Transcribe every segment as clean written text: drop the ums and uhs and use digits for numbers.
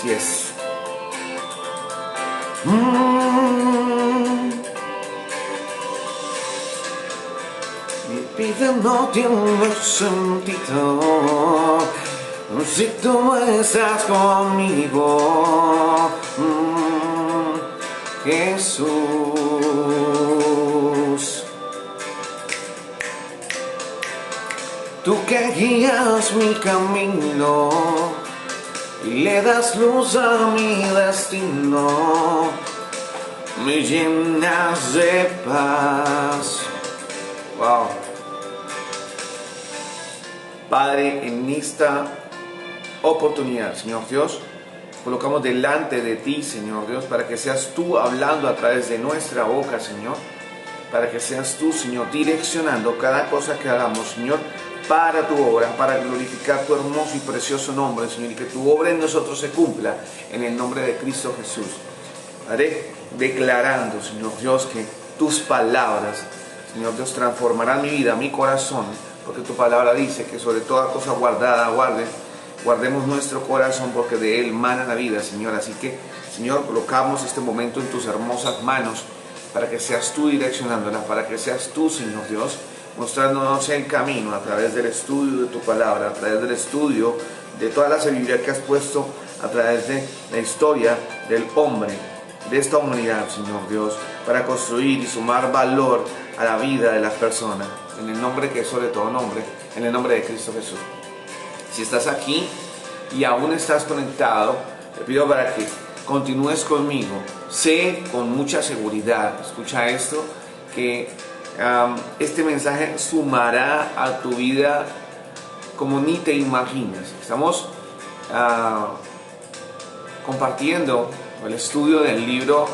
Así es. Mi vida no tiene sentido si tú no estás conmigo, Jesús. Tú que guías mi camino y le das luz a mi destino, me llenas de paz. Wow. Padre, en esta oportunidad, Señor Dios, colocamos delante de ti, Señor Dios, para que seas tú hablando a través de nuestra boca, Señor, para que seas tú, Señor, direccionando cada cosa que hagamos, Señor, para tu obra, para glorificar tu hermoso y precioso nombre, Señor, y que tu obra en nosotros se cumpla en el nombre de Cristo Jesús. Padre, declarando, Señor Dios, que tus palabras, Señor Dios, transformarán mi vida, mi corazón, porque tu palabra dice que sobre toda cosa guardada, guardemos nuestro corazón, porque de él mana la vida, Señor. Así que, Señor, colocamos este momento en tus hermosas manos, para que seas tú direccionándola, para que seas tú, Señor Dios, mostrándonos el camino a través del estudio de tu palabra, a través del estudio de toda la sabiduría que has puesto, a través de la historia del hombre, de esta humanidad, Señor Dios, para construir y sumar valor a la vida de las personas, en el nombre que es sobre todo nombre, en el nombre de Cristo Jesús. Si estás aquí y aún estás conectado, te pido para que continúes conmigo. Sé con mucha seguridad, escucha esto, que este mensaje sumará a tu vida como ni te imaginas. Estamos compartiendo el estudio del libro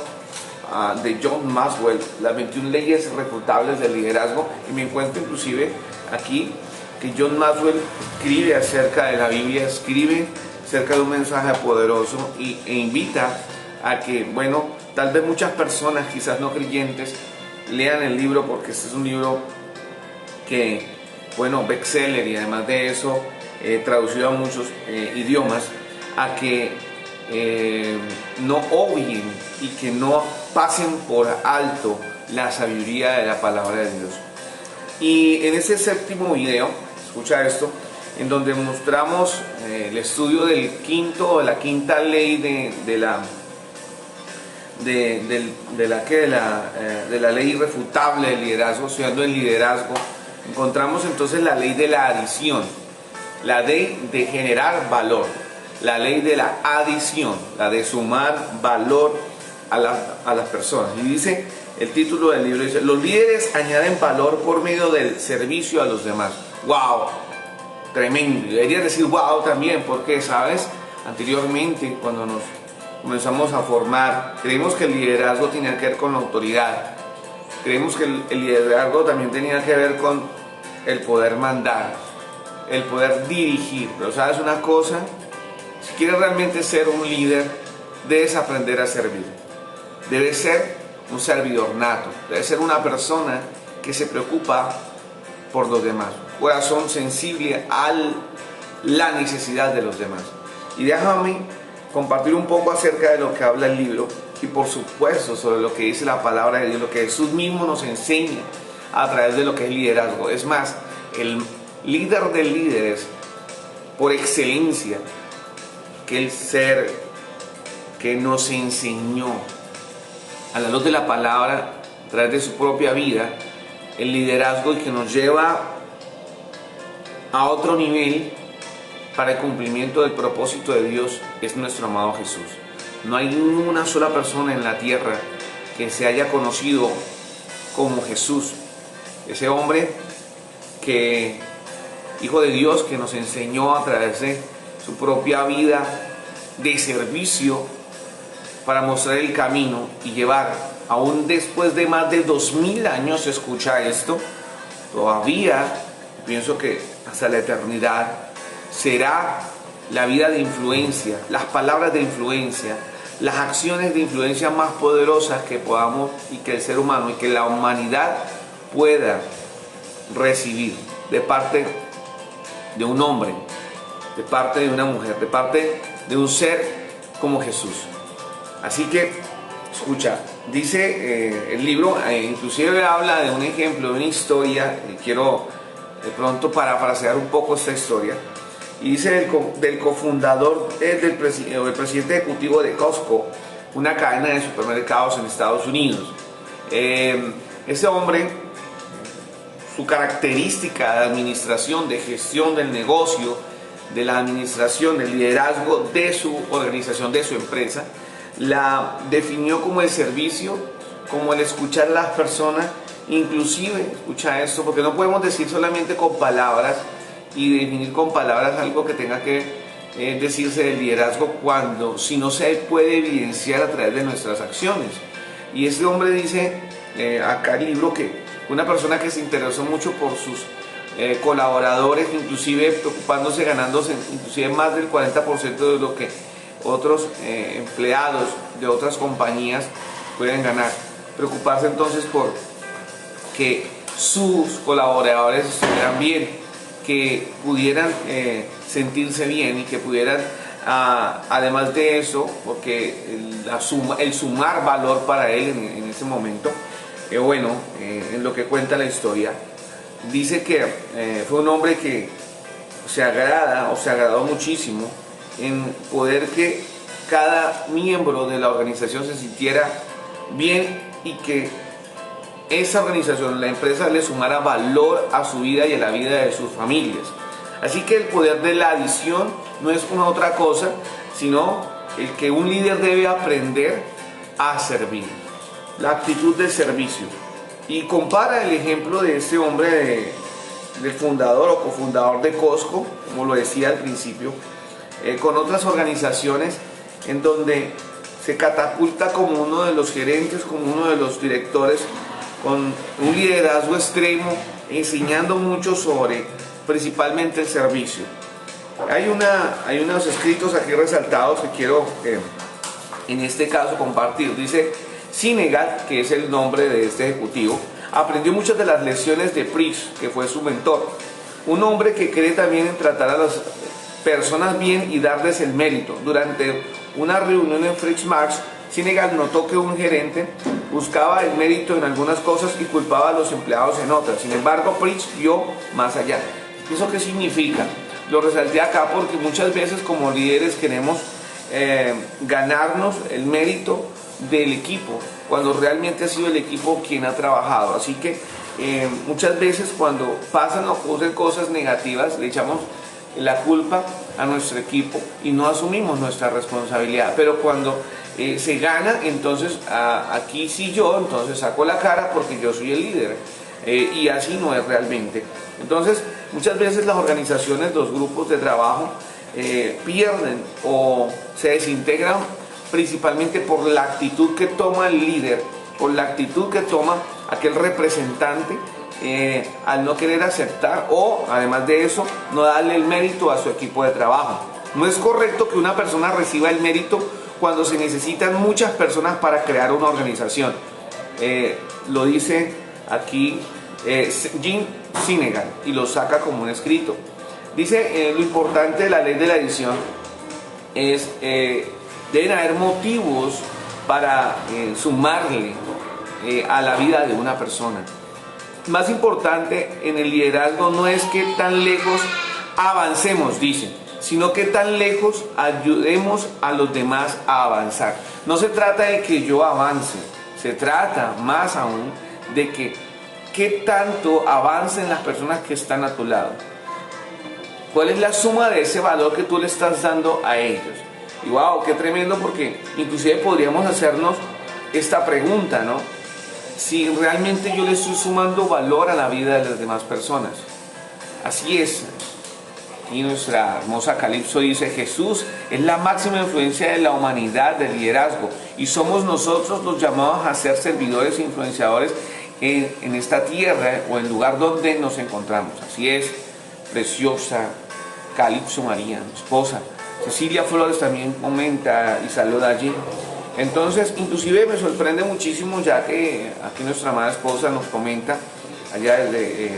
de John Maxwell, las 21 leyes irrefutables del liderazgo, y me encuentro inclusive aquí que John Maxwell escribe acerca de la Biblia, escribe acerca de un mensaje poderoso e invita a que, bueno, tal vez muchas personas, quizás no creyentes, lean el libro, porque este es un libro que, bueno, bestseller, y además de eso, traducido a muchos idiomas, a que no obvien y que no pasen por alto la sabiduría de la palabra de Dios. Y en ese séptimo video, escucha esto, en donde mostramos el estudio de la quinta ley de la ley irrefutable del liderazgo, estudiando el liderazgo, encontramos entonces la ley de la adición, la ley de generar valor, la ley de la adición, la de sumar valor a las personas. Y dice, el título del libro dice: los líderes añaden valor por medio del servicio a los demás. ¡Wow! Tremendo. Debería decir wow también, porque, ¿sabes? Anteriormente, cuando nos comenzamos a formar, creímos que el liderazgo tenía que ver con la autoridad. Creímos que el liderazgo también tenía que ver con el poder mandar, el poder dirigir. Pero ¿sabes una cosa? Si quieres realmente ser un líder, debes aprender a servir. Debes ser un servidor nato. Debes ser una persona que se preocupa por los demás. Un corazón sensible a la necesidad de los demás. Y déjame compartir un poco acerca de lo que habla el libro, y por supuesto sobre lo que dice la palabra de Dios, lo que Jesús mismo nos enseña a través de lo que es liderazgo. Es más, el líder de líderes por excelencia, que el ser que nos enseñó a la luz de la palabra, a través de su propia vida, el liderazgo, y que nos lleva a otro nivel para el cumplimiento del propósito de Dios, es nuestro amado Jesús. No hay una sola persona en la tierra que se haya conocido como Jesús, ese hombre que, hijo de Dios, que nos enseñó a través de su propia vida de servicio para mostrar el camino y llevar, aún después de más de 2000 años, escucha esto, todavía pienso que hasta la eternidad será la vida de influencia, las palabras de influencia, las acciones de influencia más poderosas que podamos, y que el ser humano y que la humanidad pueda recibir de parte de un hombre, de parte de una mujer, de parte de un ser como Jesús. Así que, escucha, dice el libro, inclusive habla de un ejemplo, de una historia, y quiero de pronto parafrasear un poco esta historia, y dice del cofundador, del presidente ejecutivo de Costco, una cadena de supermercados en Estados Unidos. Ese hombre, su característica de administración, de gestión del negocio, de la administración, del liderazgo de su organización, de su empresa, la definió como el servicio, como el escuchar a las personas. Inclusive, escucha esto, porque no podemos decir solamente con palabras y definir con palabras algo que tenga que decirse del liderazgo si no se puede evidenciar a través de nuestras acciones. Y este hombre dice acá el libro que una persona que se interesó mucho por sus colaboradores, inclusive preocupándose, ganándose inclusive más del 40% de lo que otros empleados de otras compañías pueden ganar. Preocuparse entonces por que sus colaboradores estuvieran bien, que pudieran sentirse bien y que pudieran, además de eso, porque el sumar valor para él en ese momento, en lo que cuenta la historia, dice que fue un hombre que se agradó muchísimo en poder que cada miembro de la organización se sintiera bien y que esa organización, la empresa, le sumara valor a su vida y a la vida de sus familias. Así que el poder de la adición no es una otra cosa, sino el que un líder debe aprender a servir, la actitud de servicio. Y compara el ejemplo de este hombre, del fundador o cofundador de Costco, como lo decía al principio, con otras organizaciones en donde se catapulta como uno de los gerentes, como uno de los directores, con un liderazgo extremo, enseñando mucho sobre principalmente el servicio. Hay unos escritos aquí resaltados que quiero en este caso compartir. Dice: Sinegal, que es el nombre de este ejecutivo, aprendió muchas de las lecciones de Pritch, que fue su mentor. Un hombre que cree también en tratar a las personas bien y darles el mérito. Durante una reunión en Fritz Marx, Sinegal notó que un gerente buscaba el mérito en algunas cosas y culpaba a los empleados en otras. Sin embargo, Pritch vio más allá. ¿Eso qué significa? Lo resalté acá porque muchas veces como líderes queremos ganarnos el mérito del equipo, cuando realmente ha sido el equipo quien ha trabajado. Así que muchas veces cuando pasan o ocurren cosas negativas, le echamos la culpa a nuestro equipo y no asumimos nuestra responsabilidad. Pero cuando se gana, entonces aquí sí entonces saco la cara porque yo soy el líder, y así no es realmente. Entonces muchas veces las organizaciones, los grupos de trabajo pierden o se desintegran principalmente por la actitud que toma el líder, por la actitud que toma aquel representante, al no querer aceptar o, además de eso, no darle el mérito a su equipo de trabajo. No es correcto que una persona reciba el mérito cuando se necesitan muchas personas para crear una organización. Lo dice aquí Jim Sinegal y lo saca como un escrito. Dice, lo importante de la ley de la adición es deben haber motivos para sumarle a la vida de una persona. Más importante en el liderazgo no es que tan lejos avancemos, dicen, sino que tan lejos ayudemos a los demás a avanzar. No se trata de que yo avance, se trata más aún de que qué tanto avancen las personas que están a tu lado. ¿Cuál es la suma de ese valor que tú le estás dando a ellos? Y wow, qué tremendo, porque inclusive podríamos hacernos esta pregunta, ¿no? Si realmente yo le estoy sumando valor a la vida de las demás personas. Así es. Y nuestra hermosa Calipso dice: Jesús es la máxima influencia de la humanidad, del liderazgo, y somos nosotros los llamados a ser servidores e influenciadores en esta tierra o en el lugar donde nos encontramos. Así es, preciosa Calipso María, mi esposa. Cecilia Flores también comenta y saluda allí. Entonces, inclusive me sorprende muchísimo, ya que aquí nuestra amada esposa nos comenta allá desde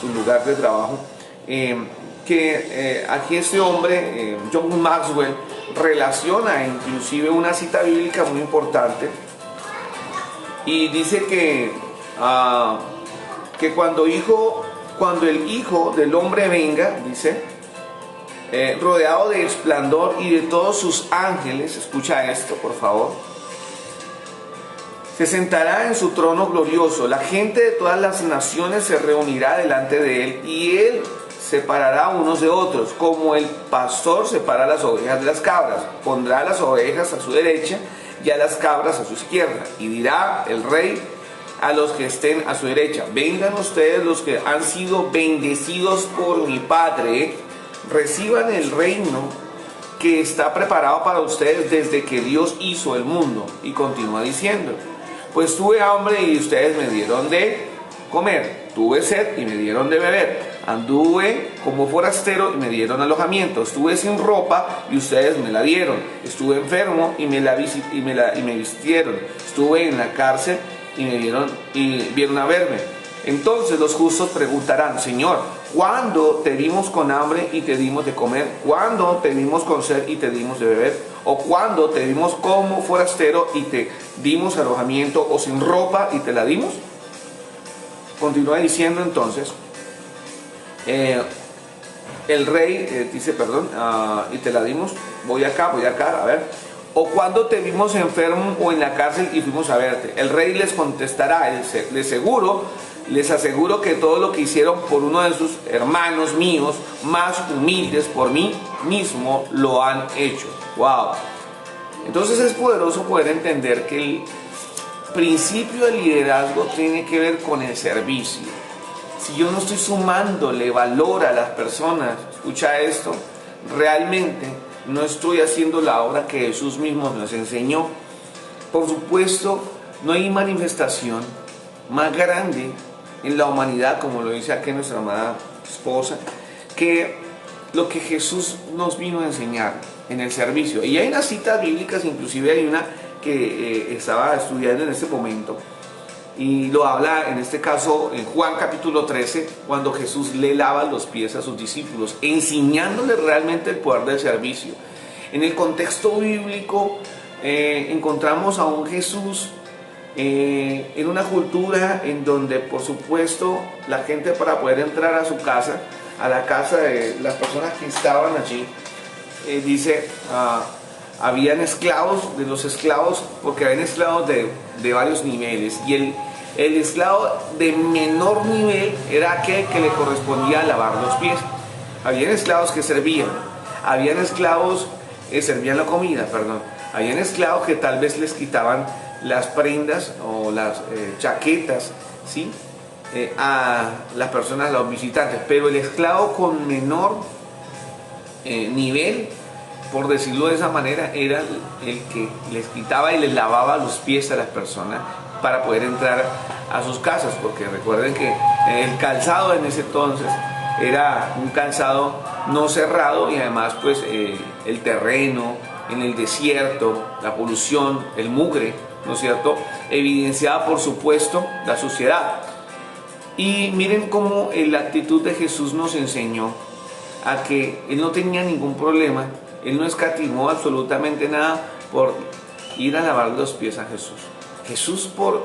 su lugar de trabajo, que aquí este hombre, John Maxwell, relaciona inclusive una cita bíblica muy importante y dice que cuando el Hijo del Hombre venga, dice, rodeado de esplendor y de todos sus ángeles, escucha esto por favor, se sentará en su trono glorioso, la gente de todas las naciones se reunirá delante de él y él separará unos de otros, como el pastor separa las ovejas de las cabras, pondrá las ovejas a su derecha y a las cabras a su izquierda, y dirá el rey a los que estén a su derecha, vengan ustedes los que han sido bendecidos por mi Padre, reciban el reino que está preparado para ustedes desde que Dios hizo el mundo. Y continúa diciendo, pues tuve hambre y ustedes me dieron de comer, tuve sed y me dieron de beber, anduve como forastero y me dieron alojamiento, estuve sin ropa y ustedes me la dieron, estuve enfermo y me vistieron, estuve en la cárcel y vieron a verme. Entonces los justos preguntarán, Señor, ¿cuándo te vimos con hambre y te dimos de comer? ¿Cuándo te vimos con sed y te dimos de beber? ¿O cuándo te vimos como forastero y te dimos alojamiento, o sin ropa y te la dimos? Continúa diciendo entonces, el rey dice, y te la dimos, voy acá, a ver. ¿O cuando te vimos enfermo o en la cárcel y fuimos a verte? El rey les contestará, les aseguro que todo lo que hicieron por uno de sus hermanos míos más humildes, por mí mismo lo han hecho. ¡Wow! Entonces es poderoso poder entender que el principio del liderazgo tiene que ver con el servicio. Si yo no estoy sumándole valor a las personas, escucha esto, realmente no estoy haciendo la obra que Jesús mismo nos enseñó. Por supuesto, no hay manifestación más grande en la humanidad, como lo dice aquí nuestra amada esposa, que lo que Jesús nos vino a enseñar en el servicio. Y hay unas citas bíblicas, inclusive hay una que estaba estudiando en este momento, y lo habla en este caso en Juan capítulo 13, cuando Jesús le lava los pies a sus discípulos, enseñándoles realmente el poder del servicio. En el contexto bíblico encontramos a un Jesús en una cultura en donde, por supuesto, la gente, para poder entrar a su casa, a la casa de las personas que estaban allí, habían esclavos, de los esclavos, porque habían esclavos de varios niveles, y el esclavo de menor nivel era aquel que le correspondía lavar los pies. Habían esclavos que servían, habían esclavos que servían la comida, habían esclavos que tal vez les quitaban las prendas o las chaquetas, ¿sí? A las personas, a los visitantes, pero el esclavo con menor nivel, por decirlo de esa manera, era el que les quitaba y les lavaba los pies a las personas para poder entrar a sus casas, porque recuerden que el calzado en ese entonces era un calzado no cerrado, y además pues el terreno en el desierto, la polución, el mugre, ¿no es cierto?, evidenciaba por supuesto la suciedad. Y miren cómo la actitud de Jesús nos enseñó a que Él no tenía ningún problema, Él no escatimó absolutamente nada por ir a lavar los pies a Jesús. Jesús por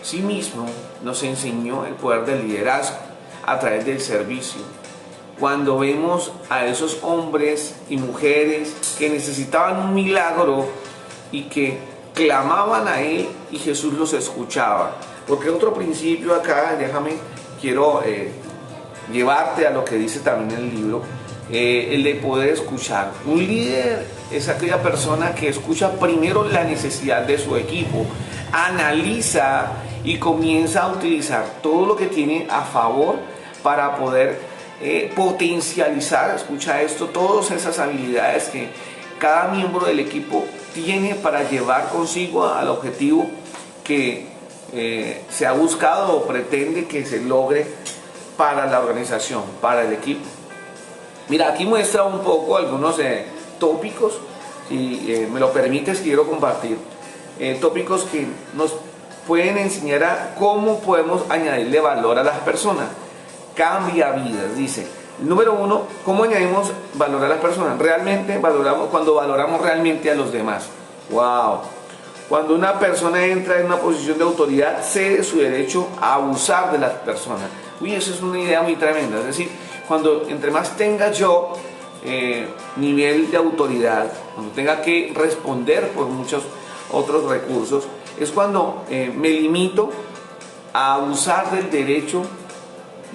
sí mismo nos enseñó el poder del liderazgo a través del servicio. Cuando vemos a esos hombres y mujeres que necesitaban un milagro y que clamaban a Él y Jesús los escuchaba. Porque otro principio acá, quiero llevarte a lo que dice también el libro, el de poder escuchar. Un líder es aquella persona que escucha primero la necesidad de su equipo, analiza y comienza a utilizar todo lo que tiene a favor para poder potencializar, escucha esto, todas esas habilidades que cada miembro del equipo tiene para llevar consigo al objetivo que se ha buscado o pretende que se logre para la organización, para el equipo. Mira, aquí muestra un poco algunos tópicos, si me lo permites, quiero compartir tópicos que nos pueden enseñar a cómo podemos añadirle valor a las personas. Cambia vidas, dice. Número uno, ¿cómo añadimos valor a las personas? Realmente valoramos cuando valoramos realmente a los demás. ¡Wow! Cuando una persona entra en una posición de autoridad, cede su derecho a abusar de las personas. Uy, eso es una idea muy tremenda. Es decir, cuando entre más tenga yo nivel de autoridad, cuando tenga que responder por muchos otros recursos, es cuando me limito a abusar del derecho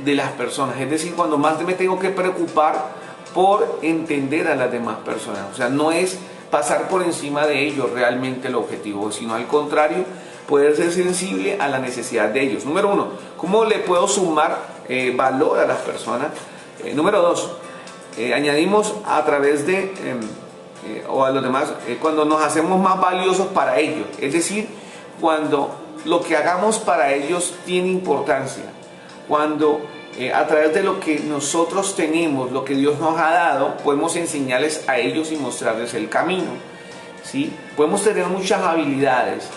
de las personas. Es decir, cuando más me tengo que preocupar por entender a las demás personas. O sea, no es pasar por encima de ellos realmente el objetivo, sino al contrario, poder ser sensible a la necesidad de ellos. Número uno, ¿cómo le puedo sumar valor a las personas? Número dos, añadimos a través de, o a los demás, cuando nos hacemos más valiosos para ellos. Es decir, cuando lo que hagamos para ellos tiene importancia. Cuando a través de lo que nosotros tenemos, lo que Dios nos ha dado, podemos enseñarles a ellos y mostrarles el camino, ¿sí? Podemos tener muchas habilidades,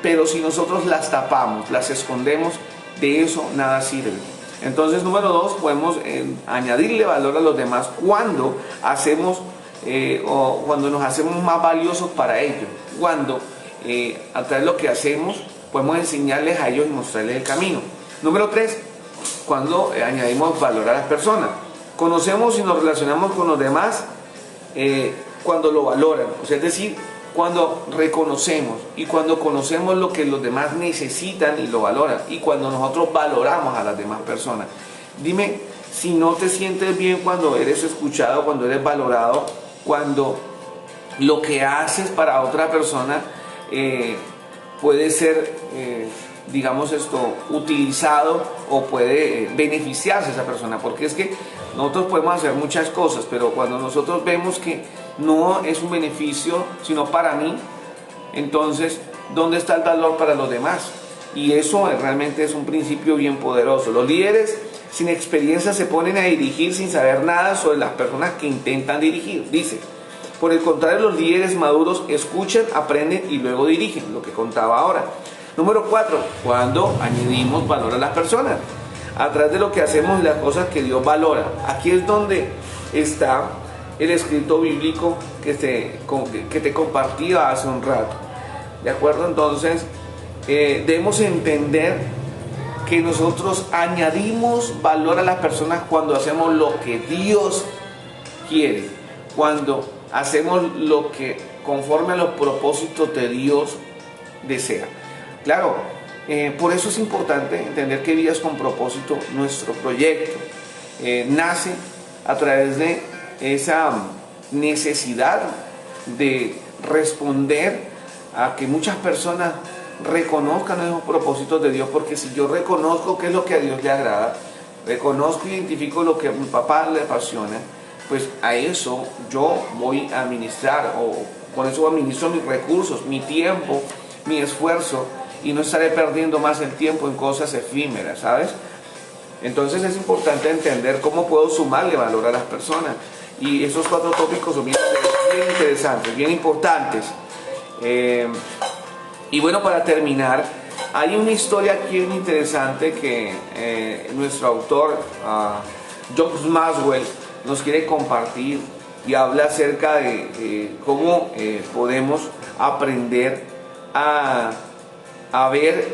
pero si nosotros las tapamos, las escondemos, de eso nada sirve. Entonces, número dos, podemos añadirle valor a los demás cuando hacemos o cuando nos hacemos más valiosos para ellos, cuando a través de lo que hacemos podemos enseñarles a ellos y mostrarles el camino. Número tres, cuando añadimos valor a las personas. Conocemos y nos relacionamos con los demás cuando lo valoran, o sea, es decir, cuando reconocemos y cuando conocemos lo que los demás necesitan y lo valoran, y cuando nosotros valoramos a las demás personas. Dime si no te sientes bien cuando eres escuchado, cuando eres valorado, cuando lo que haces para otra persona puede ser digamos utilizado o puede beneficiarse a esa persona, porque es que nosotros podemos hacer muchas cosas, pero cuando nosotros vemos que no es un beneficio sino para mí, entonces ¿dónde está el valor para los demás? Y eso realmente es un principio bien poderoso. Los líderes sin experiencia se ponen a dirigir sin saber nada sobre las personas que intentan dirigir, dice. Por el contrario, los líderes maduros escuchan, aprenden y luego dirigen, lo que contaba ahora. Número 4, cuando añadimos valor a las personas, a través de lo que hacemos y las cosas que Dios valora. Aquí es donde está el escrito bíblico que te compartía hace un rato. ¿De acuerdo? Entonces, debemos entender que nosotros añadimos valor a las personas cuando hacemos lo que Dios quiere, cuando hacemos lo que conforme a los propósitos de Dios desea. Claro, por eso es importante entender que Vidas con Propósito, nuestro proyecto, nace a través de esa necesidad de responder a que muchas personas reconozcan esos propósitos de Dios, porque si yo reconozco qué es lo que a Dios le agrada, reconozco e identifico lo que a mi papá le apasiona, pues a eso yo voy a administrar, o con eso administro mis recursos, mi tiempo, mi esfuerzo, y no estaré perdiendo más el tiempo en cosas efímeras, ¿sabes? Entonces es importante entender cómo puedo sumarle valor a las personas, y esos 4 tópicos son bien interesantes, bien importantes. Y bueno, para terminar, hay una historia aquí bien interesante que nuestro autor, John Maxwell, nos quiere compartir, y habla acerca de cómo podemos aprender a ver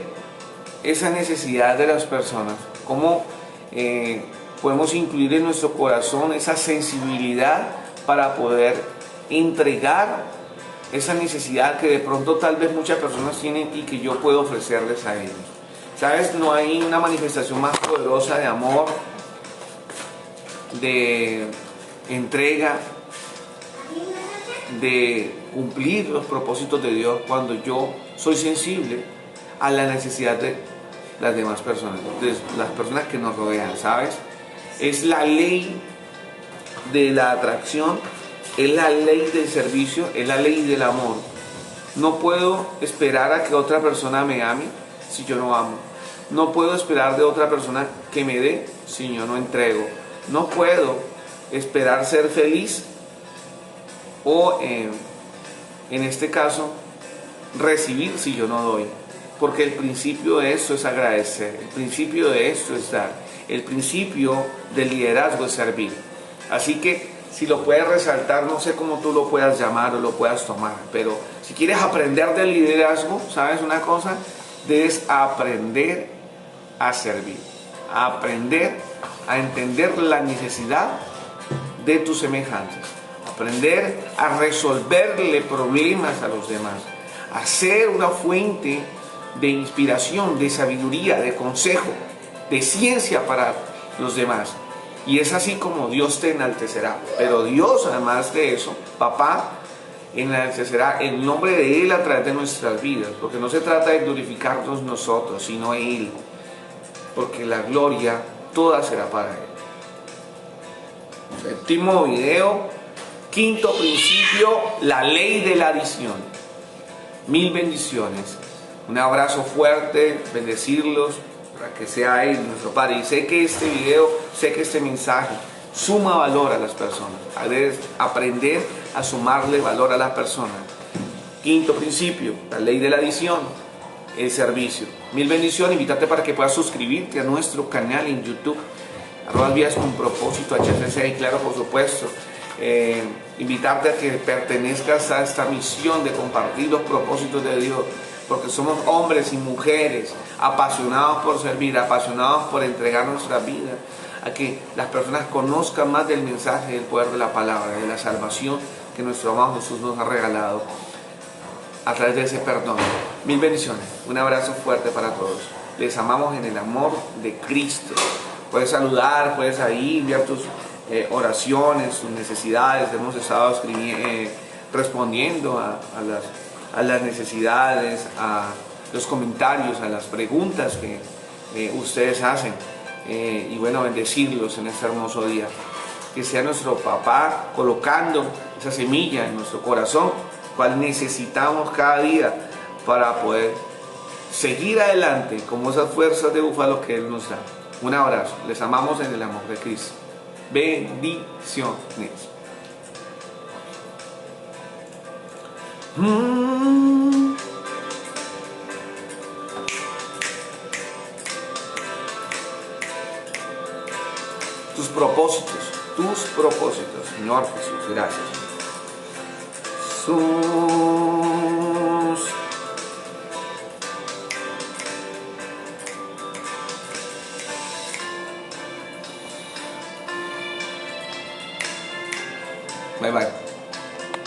esa necesidad de las personas, cómo podemos incluir en nuestro corazón esa sensibilidad para poder entregar esa necesidad que de pronto tal vez muchas personas tienen y que yo puedo ofrecerles a ellos. ¿Sabes? No hay una manifestación más poderosa de amor, de entrega, de cumplir los propósitos de Dios cuando yo soy sensible a la necesidad de las demás personas, de las personas que nos rodean, ¿sabes? Es la ley de la atracción, es la ley del servicio, es la ley del amor. No puedo esperar a que otra persona me ame si yo no amo. No puedo esperar de otra persona que me dé si yo no entrego. No puedo esperar ser feliz o, en este caso, recibir si yo no doy. Porque el principio de esto es agradecer, el principio de esto es dar, el principio del liderazgo es servir. Así que si lo puedes resaltar, no sé cómo tú lo puedas llamar o lo puedas tomar, pero si quieres aprender del liderazgo, ¿sabes una cosa? Debes aprender a servir, a aprender a entender la necesidad de tus semejantes, aprender a resolverle problemas a los demás, a ser una fuente de inspiración, de sabiduría, de consejo, de ciencia para los demás. Y es así como Dios te enaltecerá. Pero Dios, además de eso, Papá, enaltecerá el nombre de Él a través de nuestras vidas. Porque no se trata de glorificarnos nosotros, sino Él. Porque la gloria toda será para Él. Séptimo video, quinto principio, la ley de la adición. 1000 bendiciones. Un abrazo fuerte, bendecirlos, para que sea Él nuestro Padre. Y sé que este video, sé que este mensaje suma valor a las personas. Debes aprender a sumarle valor a las personas. Quinto principio, la ley de la adición, el servicio. 1000 bendiciones, invitarte para que puedas suscribirte a nuestro canal en YouTube, @Vidas con Propósito HCC, y claro, por supuesto, invitarte a que pertenezcas a esta misión de compartir los propósitos de Dios, porque somos hombres y mujeres apasionados por servir, apasionados por entregar nuestra vida, a que las personas conozcan más del mensaje, del poder de la palabra, de la salvación que nuestro amado Jesús nos ha regalado a través de ese perdón. 1000 bendiciones, un abrazo fuerte para todos. Les amamos en el amor de Cristo. Puedes saludar, puedes ahí enviar tus oraciones, tus necesidades. Hemos estado respondiendo a las necesidades, a los comentarios, a las preguntas que ustedes hacen. Y bueno, bendecirlos en este hermoso día. Que sea nuestro Papá colocando esa semilla en nuestro corazón, cual necesitamos cada día para poder seguir adelante como esas fuerzas de búfalo que Él nos da. Un abrazo, les amamos en el amor de Cristo. Bendiciones. Tus propósitos, Señor Jesús, gracias.